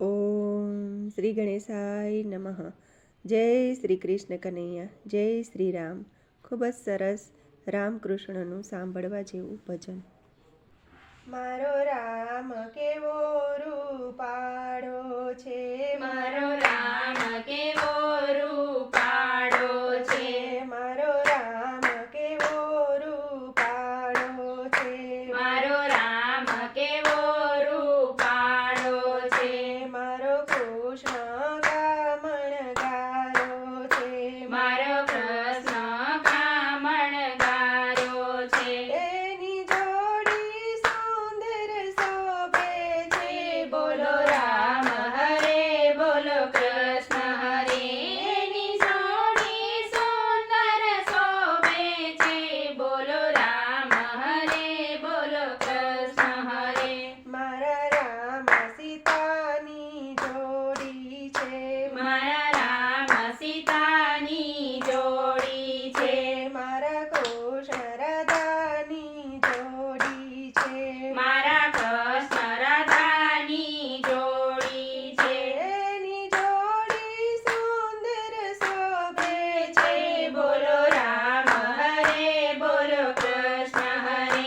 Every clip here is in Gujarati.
ઓમ શ્રી ગણેશાય નમઃ. જય શ્રી કૃષ્ણ કનૈયા, જય શ્રી રામ. ખૂબ જ સરસ રામકૃષ્ણનું સાંભળવા જેવું ભજન. મારો રામ કેવો રૂપાળો છે, મારો રામ કેવો રૂપાળો છે, મારો રામ કેવો રૂપાળો છે, મારો રામ કેવો રૂપાળો છે, મારો કૃષ્ણ કામણગારો છે, મારો કૃષ્ણ કામણગારો છે, એની જોડી સુંદર શોભે છે, બોલો રામ હરે બોલો કૃષ્ણ હરે, એની જોડી સુંદર શોભે છે, બોલો રામ હરે બોલો કૃષ્ણ હરે, મારા રામ સીતાની જોડી છે, મારા રામ સીતાની જોડી છે, મારા કૃષ્ણ રાધાની જોડી છે, મારા કૃષ્ણ રાધાની જોડી છે, એની જોડી સુંદર શોભે છે બોલો રામ હરે બોલો કૃષ્ણ હરે,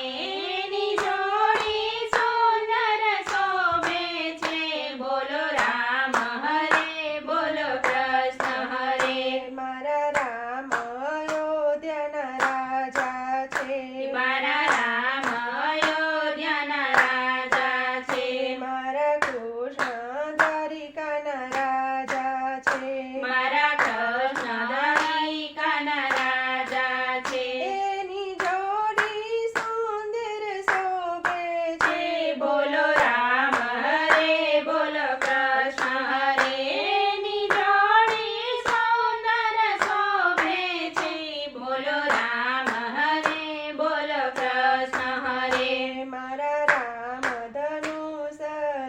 એની જોડી સુંદર શોભે છે, બોલો રામ હરે બોલો કૃષ્ણ હરે, મારા રામ અયોધ્યાના રાજા છે, મારા રામ અયોધ્યાના રાજા છે, મારા કૃષ્ણ દ્વારિકાના રાજા છે, મારા કૃષ્ણ દ્વારિકાના રાજા છે, એની જોડી સુંદર શોભે છે, બોલો રામ હરે બોલો કૃષ્ણ હરે, એની જોડી સુંદર શોભે છે, બોલો રામ હરે બોલો કૃષ્ણ હરે, મારા રામ ધનુષધારી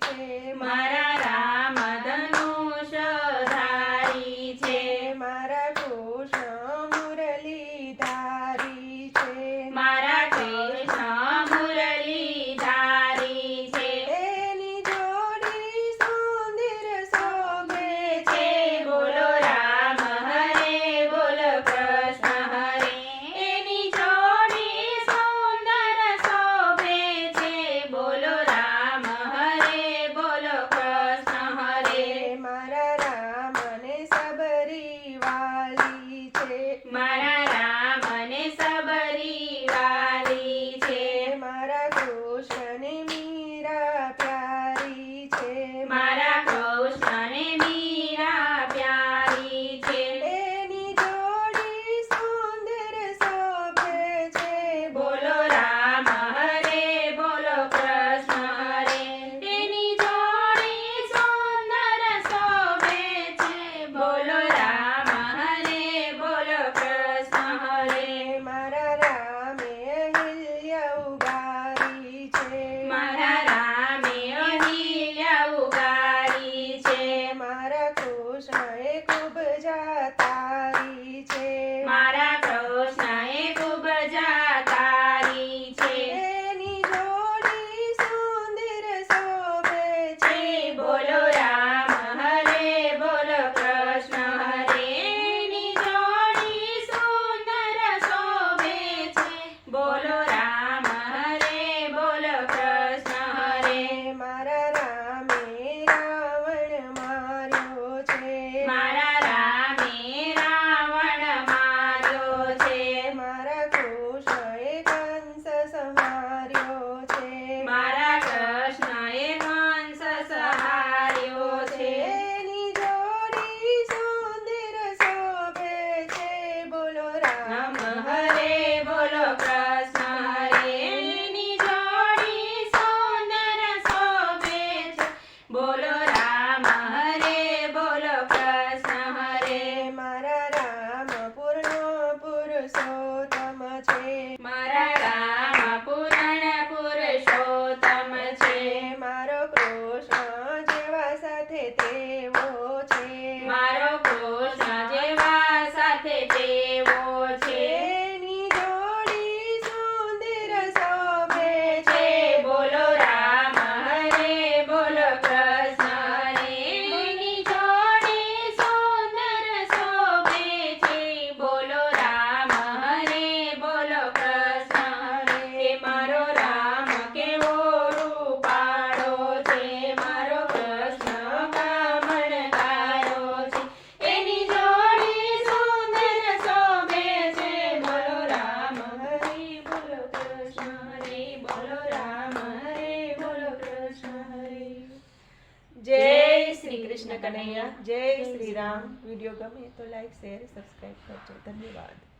છે, મારા રામ ધનુષધારી છે, મારા કૃષ્ણ મુરલીધારી છે, મારા કૃષ્ણ મુરલીધારી છે, એની જોડી સુંદર શોભે છે બોલો રામ હરે બોલો કૃષ્ણ હરે, એની જોડી સુંદર શોભે છે, બોલો રામ હરે બોલો કૃષ્ણ હરે, મારા રામને સબરી વાલી છે, મારા રામ ને સબરી વાલી છે, મારા કૃષ્ણને મીરા પ્યારી છે, મારા કૃષ્ણ ને મીરા પ્યારી છે, એની જોડી સુંદર શોભે છે, બોલો રામ હરે બોલો કૃષ્ણ હરે, એની જોડી સુંદર શોભે છે, બોલો રામ હરે બોલો કૃષ્ણ હરે, મારા રામે અહિલ્યા ઉગારી છે, મારા રામે અહિલ્યા ઉગારી છે, મારા કૃષ્ણએ ખૂબ જાતારી છે, મારા કૃષ્ણએ ખૂબ જાતારી છે, એની જોડી સુંદર શોભે છે, બોલો રામ હરે બોલો કૃષ્ણ હરે, એની જોડી સુંદર શોભે છે, બોલો રામ હરે બોલો કૃષ્ણ હરે, મારા રામે રાવણ માર્યો છે, મારા રામે રાવણ માર્યો છે, મારા કૃષ્ણએ કંસ સંહાર્યો છે, મારા કૃષ્ણએ કંસ સંહાર્યો છે, એની જોડી સુંદર શોભે છે, બોલો રામ રામ હરે બોલો કૃષ્ણ હરે, એની જોડી સુંદર શોભે છે, બોલો રામ હરે બોલો કૃષ્ણ હરે, મારા રામ પૂર્ણ પુરુષોત્તમ છે, મારા રામ પૂર્ણ પુરુષોત્તમ છે, મારો કૃષ્ણ જેવા સાથે તેવો છે, મારો કૃષ્ણ જેવા સાથે તેવો છે, એની જોડી સુંદર શોભે છે, બોલો રામ હરે બોલો કૃષ્ણ શ્રી કૃષ્ણ કનૈયા. જય શ્રી રામ. વિડીયો ગમે તો લાઈક શેર સબસ્ક્રાઈબ કરજો. ધન્યવાદ.